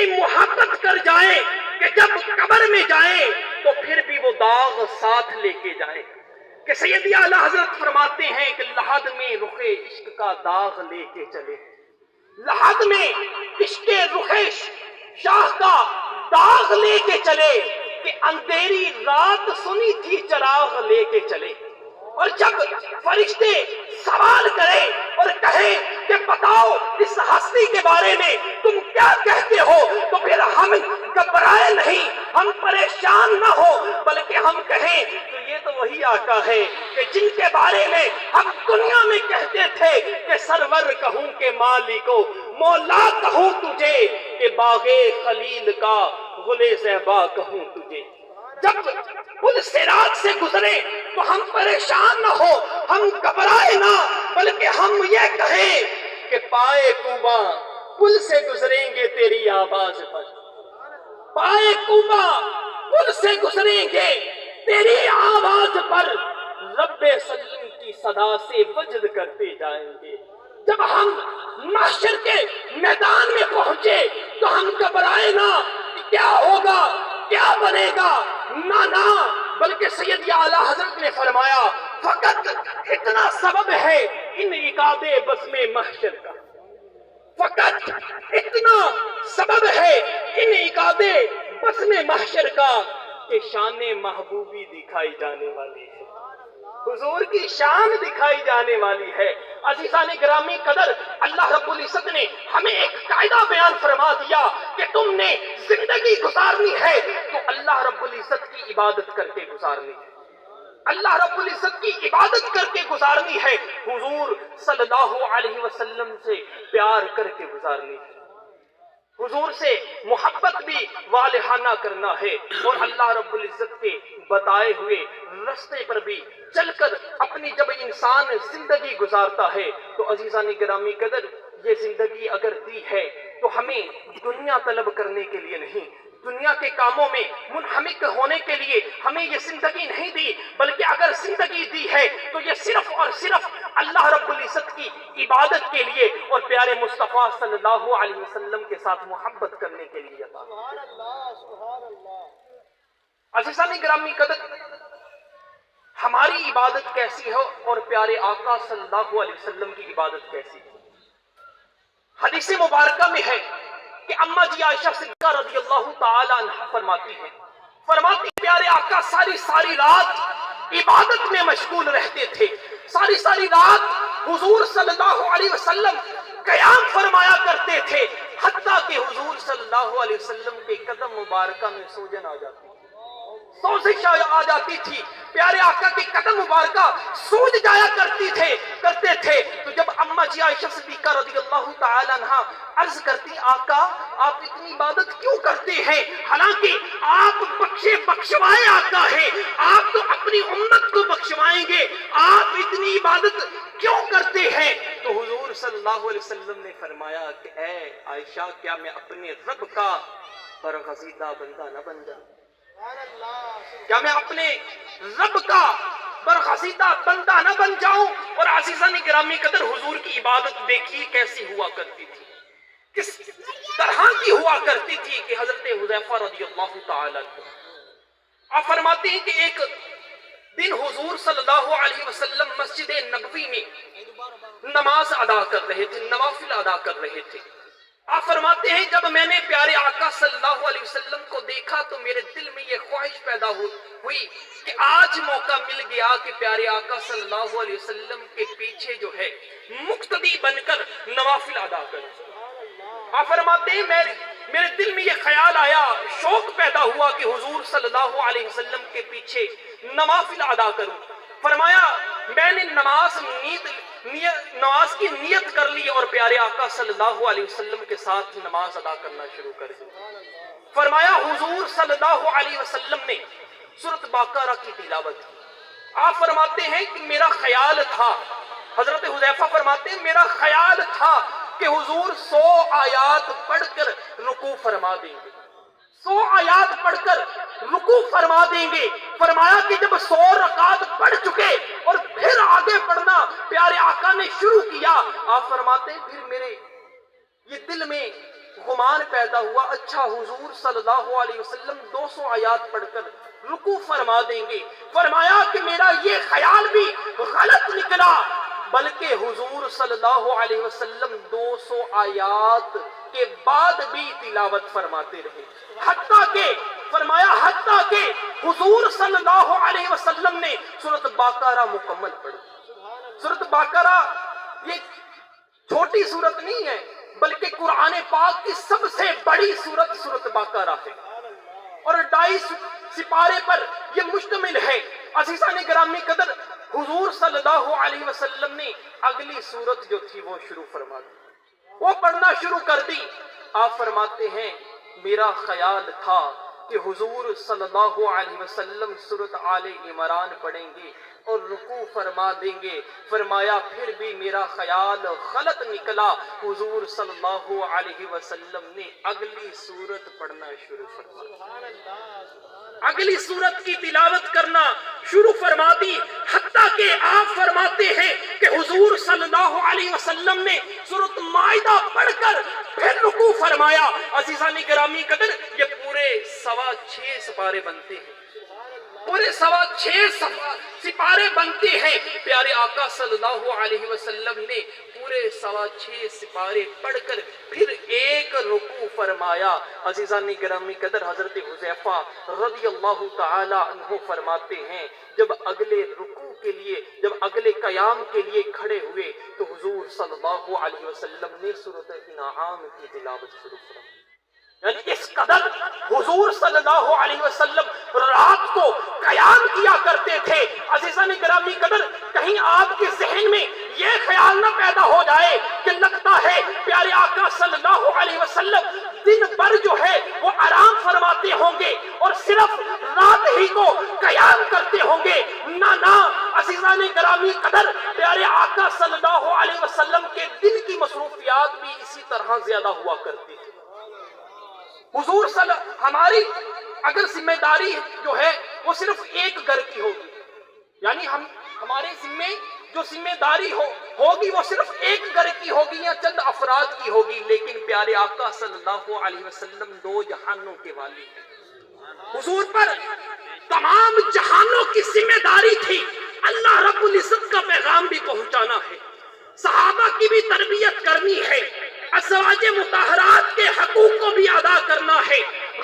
اتنی محبت کر جائیں کہ جب قبر میں جائیں تو پھر بھی وہ داغ ساتھ لے کے جائیں. کہ سیدی اعلیٰ حضرت فرماتے ہیں کہ لحد میں رخ عشق کا داغ لے کے چلے. لحد میں عشق رخ شاہ کا داغ لے کے چلے کہ اندھیری رات سنی تھی چراغ لے کے چلے. اور جب فرشتے سوال کریں اور کہیں کہ بتاؤ اس ہستی کے بارے میں تم کیا کہتے ہو، تو پھر ہم گھبرائے نہیں، ہم پریشان نہ ہو، بلکہ ہم کہیں تو یہ تو وہی آقا ہے کہ جن کے بارے میں ہم دنیا میں کہتے تھے کہ سرور کہوں کہ مالکو، مولا کہوں تجھے، کہ باغ خلیل کا گل صحبا کہوں تجھے. جب پل صراط سے گزرے تو ہم پریشان نہ ہو، ہم گھبرائے نہ، بلکہ ہم یہ کہیں کہ پائے کوبا پل سے گزریں گے تیری آواز پر. پائے کوبا پل سے گزریں گے تیری آواز پر، رب سلیم کی صدا سے وجد کرتے جائیں گے. جب ہم محشر کے میدان میں پہنچے تو ہم گھبرائے نہ کہ کیا ہوگا، کیا بنے گا، نہ بلکہ سید اعلیٰ حضرت نے فرمایا فقط اتنا سبب ہے ان عقاب بزم محشر کا. فقط اتنا سبب ہے ان عقاب بزم محشر کا کہ شان محبوبی دکھائی جانے والی ہے، حضور کی شان دکھائی جانے والی ہے. عزیزان گرامی قدر، اللہ رب العزت نے ہمیں ایک قاعدہ بیان فرما دیا کہ تم نے زندگی گزارنی ہے تو اللہ رب العزت کی عبادت کر کے گزارنی ہے. اللہ رب العزت کی عبادت کر کے گزارنی ہے، حضور صلی اللہ علیہ وسلم سے پیار کر کے گزارنی ہے، حضور سے محبت بھی والہانہ کرنا ہے، اور اللہ رب العزت کے بتائے ہوئے رستے پر بھی چل کر اپنی جب انسان زندگی گزارتا ہے تو عزیزان گرامی قدر یہ زندگی اگر دی ہے تو ہمیں دنیا طلب کرنے کے لیے نہیں، دنیا کے کاموں میں منہمک ہونے کے لیے ہمیں یہ زندگی نہیں دی، بلکہ اگر زندگی دی ہے تو یہ صرف اور صرف اللہ رب العزت کی عبادت کے لیے اور پیارے مصطفیٰ صلی اللہ علیہ وسلم کے ساتھ محبت کرنے کے لیے عطا. عزیزان گرامی قدر، ہماری عبادت کیسی ہو اور پیارے آقا صلی اللہ علیہ وسلم کی عبادت کیسی ہے. حدیث مبارکہ میں ہے کہ اماں جی عائشہ صدیقہ رضی اللہ تعالی عنہ فرماتی پیارے آقا ساری رات عبادت میں مشغول رہتے تھے، ساری رات حضور صلی اللہ علیہ وسلم قیام فرمایا کرتے تھے، حتیٰ کہ حضور صلی اللہ علیہ وسلم کے قدم مبارکہ میں سوجن آ جاتی تھی، سوزش آ جاتی تھی، پیارے آقا کے قدم مبارکہ سوج جایا کرتے تھے. تو جب اماں جی عائشہ صدیقہ رضی اللہ تعالی عنہ عرض کرتی آقا آپ اتنی عبادت کیوں کرتے ہیں، حالانکہ آپ بخشوائے آقا ہیں، آپ تو اپنی امت کو بخشوائیں گے، آپ اتنی عبادت کیوں کرتے ہیں؟ تو حضور صلی اللہ علیہ وسلم نے فرمایا کہ اے عائشہ کیا میں اپنے رب کا برگزیدہ بندہ نہ بن جاؤں؟ کیا میں اپنے رب کا برگزیدہ بندہ نہ بن جاؤں؟ اور عزیزان گرامی قدر حضور کی عبادت دیکھیے کیسی ہوا کرتی تھی، کس طرح کی ہوا کرتی تھی کہ حضرت حذیفہ رضی اللہ تعالی عنہ آپ فرماتے ہیں کہ ایک دن حضور صلی اللہ علیہ وسلم مسجد نبوی میں نماز ادا کر رہے تھے، نوافل ادا کر رہے تھے. آپ فرماتے ہیں جب میں نے پیارے آقا صلی اللہ علیہ وسلم کو دیکھا تو میرے دل میں یہ خواہش پیدا ہوئی کہ آج موقع مل گیا کہ پیارے آقا صلی اللہ علیہ وسلم کے پیچھے جو ہے مقتدی بن کر نوافل ادا کروں. آپ فرماتے ہیں میرے دل میں یہ خیال آیا، شوق پیدا ہوا کہ حضور صلی اللہ علیہ وسلم کے پیچھے نوافل ادا کروں. فرمایا میں نے نماز کی نیت کر لی اور پیارے آقا صلی اللہ علیہ وسلم کے ساتھ نماز ادا کرنا شروع کر دی. فرمایا حضور صلی اللہ علیہ وسلم نے سورۃ بقرہ کی تلاوت کی. آپ فرماتے ہیں کہ میرا خیال تھا، حضرت حذیفہ فرماتے ہیں میرا خیال تھا کہ حضور 100 آیات پڑھ کر رکوع فرما دیں گے، 100 آیات پڑھ کر رکوع فرما دیں گے. فرمایا کہ جب 100 رکعات پڑھ چکے اور پھر آگے پڑھنا پیارے آقا نے شروع کیا، آپ فرماتے ہیں پھر میرے یہ دل میں گمان پیدا ہوا اچھا حضور صلی اللہ علیہ وسلم 200 آیات پڑھ کر رکوع فرما دیں گے. فرمایا کہ میرا یہ خیال بھی غلط نکلا، بلکہ حضور صلی اللہ علیہ وسلم 200 آیات کے بعد بھی تلاوت فرماتے رہے. حتیٰ کہ حضور صلی اللہ علیہ وسلم نے سورۃ بقرہ مکمل پڑھی. سورۃ بقرہ یہ چھوٹی سورت نہیں ہے، بلکہ قرآن پاک کی سب سے بڑی سورۃ بقرہ ہے، اور 2.5 سپارے پر یہ مشتمل ہے. عزیزان گرامی قدر، حضور صلی اللہ علیہ وسلم نے اگلی سورت جو تھی وہ شروع فرما دی، وہ پڑھنا شروع کر دی. آپ فرماتے ہیں میرا خیال تھا کہ حضور صلی اللہ علیہ وسلم سورۃ آل عمران پڑھیں گے اور رکوع فرما دیں گے. فرمایا پھر بھی میرا خیال غلط نکلا. حضور صلی اللہ علیہ وسلم نے اگلی سورت پڑھنا شروع فرما دی، اگلی سورت کی تلاوت کرنا شروع فرما دی. حتیٰ کہ آپ فرماتے ہیں کہ حضور صلی اللہ علیہ وسلم نے سورۃ مائدہ پڑھ کر پھر رکوع فرمایا. عزیزان گرامی قدر، یہ پورے 6.25 سپارے بنتے ہیں، پورے 6.25 سپارے بنتے ہیں. پیارے آقا صلی اللہ علیہ وسلم نے پورے 6.25 سپارے پڑھ کر پھر ایک رکوع فرمایا. عزیزان گرامی قدر، حضرت حذیفہ رضی اللہ تعالی عنہ فرماتے ہیں جب اگلے رکوع کے لیے، جب اگلے قیام کے لیے کھڑے ہوئے تو حضور صلی اللہ علیہ وسلم نے سورۃ انعام کی تلاوت شروع فرمائی. یعنی اس قدر حضور صلی اللہ علیہ وسلم رات کو قیام کیا کرتے تھے. عزیزان گرامی قدر، کہیں آپ کے ذہن میں یہ خیال نہ پیدا ہو جائے کہ لگتا ہے پیارے آقا صلی اللہ علیہ وسلم دن بھر جو ہے وہ آرام فرماتے ہوں گے اور صرف رات ہی کو قیام کرتے ہوں گے. نہ عزیزان گرامی قدر، پیارے آقا صلی اللہ علیہ وسلم کے دن کی مصروفیات بھی اسی طرح زیادہ ہوا کرتی تھی. حضور ہماری اگر ذمہ داری جو ہے وہ صرف ایک گھر کی ہوگی، یعنی ہمارے جو ذمہ داری ہوگی وہ صرف ایک گھر کی ہوگی یا چند افراد کی ہوگی، لیکن پیارے آقا صلی اللہ علیہ وسلم 2 جہانوں کے والی ہیں. حضور پر تمام جہانوں کی ذمہ داری تھی. اللہ رب العزت کا پیغام بھی پہنچانا ہے، صحابہ کی بھی تربیت کرنی ہے، ازواج مطہرات کے حقوق کو بھی ادا کرنا ہے،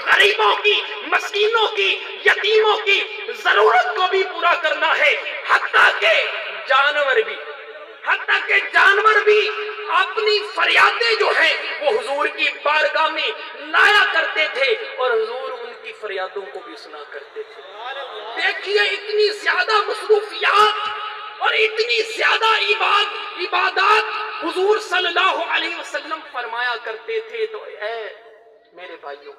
غریبوں کی، مسکینوں کی، یتیموں کی ضرورت کو بھی پورا کرنا ہے. حتیٰ کہ جانور بھی اپنی فریادیں جو ہیں وہ حضور کی بارگاہ میں لایا کرتے تھے اور حضور ان کی فریادوں کو بھی سنا کرتے تھے. دیکھیے اتنی زیادہ مصروفیات اور اتنی زیادہ عبادات حضور صلی اللہ علیہ وسلم فرمایا کرتے تھے. تو اے میرے بھائیوں،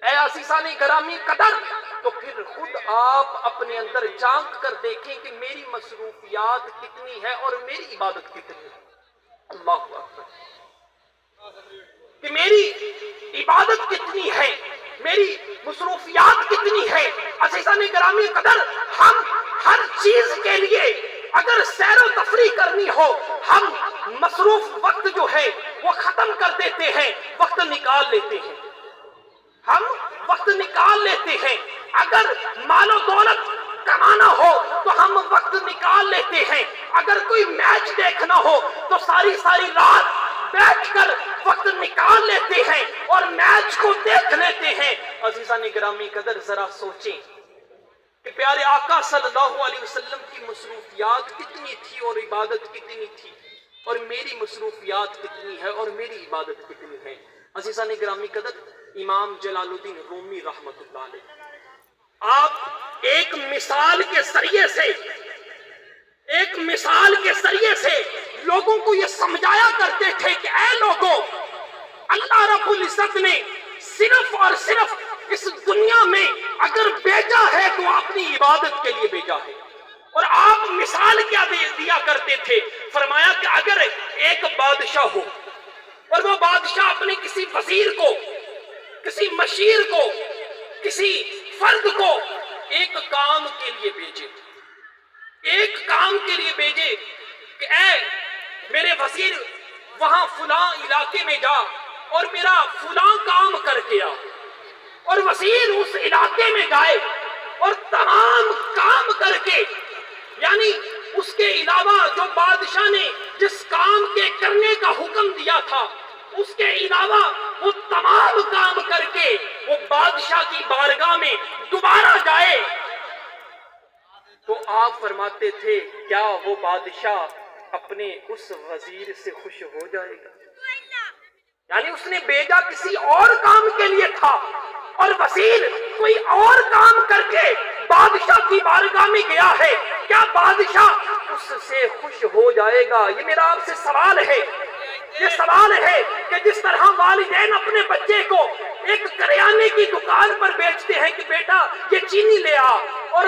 اے عزیزان گرامی قدر، تو پھر خود آپ اپنے اندر جھانک کر دیکھیں کہ میری مصروفیات کتنی ہے اور میری عبادت کتنی ہے. اللہ اکبر، کہ میری عبادت کتنی ہے، میری مصروفیات کتنی ہے. عزیزان گرامی قدر، ہم ہر چیز کے لیے اگر سیر و تفریح کرنی ہو، ہم مصروف وقت جو ہے وہ ختم کر دیتے ہیں، وقت نکال لیتے ہیں. ہم وقت نکال لیتے ہیں. اگر مال و دولت کمانا ہو تو ہم وقت نکال لیتے ہیں. اگر کوئی میچ دیکھنا ہو تو ساری رات بیٹھ کر وقت نکال لیتے ہیں اور میچ کو دیکھ لیتے ہیں. عزیزان گرامی قدر، ذرا سوچیں کہ پیارے آقا صلی اللہ علیہ وسلم کی مصروفیات کتنی تھی اور عبادت کتنی تھی، اور میری مصروفیات کتنی ہے اور میری عبادت کتنی ہے. عزیزان گرامی قدر، امام جلال الدین رومی رحمت اللہ علیہ، آپ ایک مثال کے ذریعے سے لوگوں کو یہ سمجھایا کرتے تھے کہ اے لوگوں، اللہ رب العزت نے صرف اور صرف اس دنیا میں اگر بھیجا ہے تو اپنی عبادت کے لیے بھیجا ہے. اور آپ مثال کیا دیا کرتے تھے؟ فرمایا کہ اگر ایک بادشاہ ہو اور وہ بادشاہ اپنے کسی وزیر کو، کسی مشیر کو، کسی فرد کو ایک کام کے لیے بھیجے کہ اے میرے وزیر، وہاں فلاں علاقے میں جا اور میرا فلاں کام کر کے آؤ، اور وزیر اس علاقے میں جائے اور تمام کام کر کے، یعنی اس کے علاوہ جو بادشاہ نے جس کام کے کرنے کا حکم دیا تھا اس کے علاوہ وہ تمام کام کر کے وہ بادشاہ کی بارگاہ میں دوبارہ جائے، تو آپ فرماتے تھے کیا وہ بادشاہ اپنے اس وزیر سے خوش ہو جائے گا؟ یعنی اس نے بھیجا کسی اور کام کے لیے تھا اور وزیر کوئی اور کام کر کے بادشاہ کی بارگاہ میں گیا ہے، کیا بادشاہ اس سے خوش ہو جائے گا؟ یہ میرا آپ سے سوال ہے، یہ سوال ہے کہ جس طرح والدین اپنے بچے کو ایک کریانے کی دکان پر بیچتے ہیں کہ بیٹا یہ چینی لے آ، اور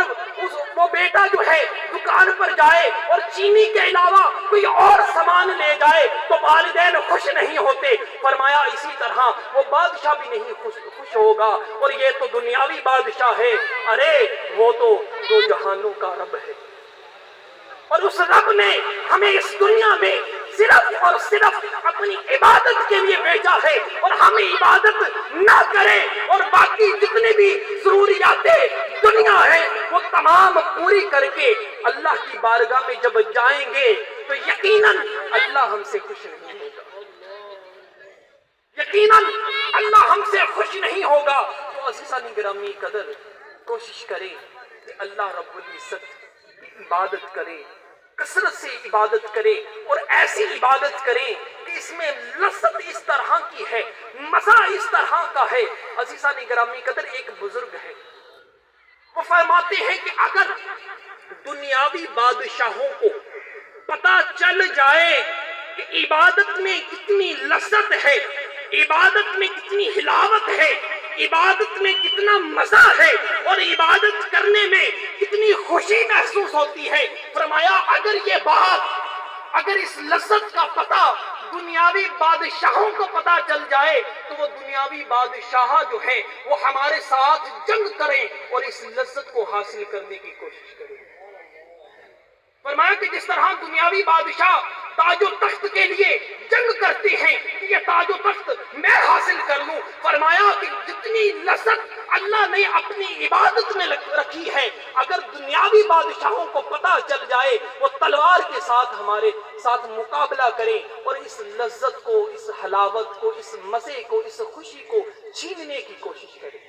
وہ بیٹا جو ہے دکان پر جائے اور چینی کے علاوہ کوئی اور سامان لے جائے تو والدین خوش نہیں ہوتے، فرمایا اسی طرح وہ بادشاہ بھی نہیں خوش ہوگا، اور یہ تو دنیاوی بادشاہ ہے، ارے وہ تو دو جہانوں کا رب ہے، اور اس رب نے ہمیں اس دنیا میں صرف اور صرف اپنی عبادت کے لیے بھیجا ہے، اور ہم عبادت نہ کریں اور باقی جتنے بھی ضروریات دنیا ہے وہ تمام پوری کر کے اللہ کی بارگاہ میں جب جائیں گے تو یقیناً اللہ ہم سے خوش نہیں ہوگا، یقیناً اللہ ہم سے خوش نہیں ہوگا۔ تو عزیزان گرامی قدر، کوشش کریں کہ اللہ رب العزت کی عبادت کریں، کثرت سے عبادت کریں، اور ایسی عبادت کریں کہ اس میں لذت اس طرح کی ہے، مزہ اس طرح کا ہے۔ عزیزان گرامی قدر، ایک بزرگ ہے، وہ فرماتے ہیں کہ اگر دنیاوی بادشاہوں کو پتہ چل جائے کہ عبادت میں کتنی لذت ہے، عبادت میں کتنی حلاوت ہے، عبادت میں کتنا مزہ ہے، اور عبادت کرنے میں کتنی خوشی محسوس ہوتی ہے، فرمایا اگر یہ بات، اگر اس لذت کا پتہ دنیاوی بادشاہوں کو پتہ چل جائے تو وہ دنیاوی بادشاہ جو ہیں وہ ہمارے ساتھ جنگ کریں اور اس لذت کو حاصل کرنے کی کوشش کریں۔ فرمایا کہ جس طرح دنیاوی بادشاہ تاج و تخت کے لیے جنگ کرتے ہیں کہ یہ تاج و تخت میں حاصل کر لوں، فرمایا کہ جتنی لذت اللہ نے اپنی عبادت میں رکھی ہے، اگر دنیاوی بادشاہوں کو پتہ چل جائے وہ تلوار کے ساتھ ہمارے ساتھ مقابلہ کریں اور اس لذت کو، اس حلاوت کو، اس مزے کو، اس خوشی کو چھیننے کی کوشش کریں۔